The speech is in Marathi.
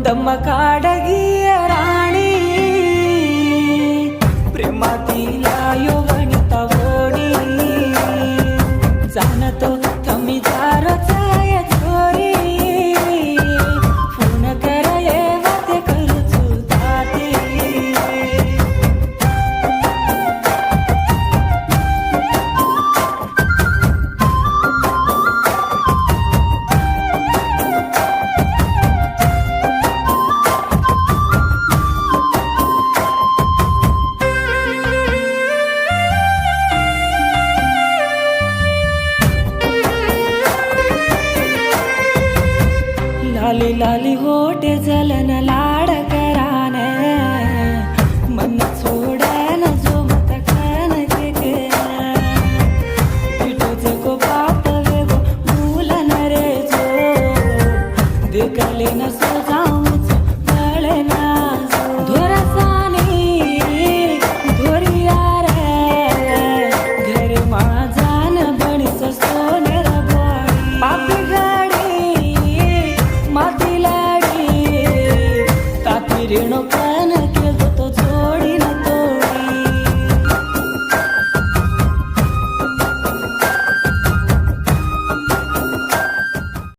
दम काढगी राणी प्रेमातीला योगणिता वोणी जाणतो थमी जारचाय छोरी फोन कर ये वाते करूचू ताती लाली लाली होटे जलन लाड करान मन छोड़न जो मत खान के पिटो को बात वे वो भूलन रे जो देखले न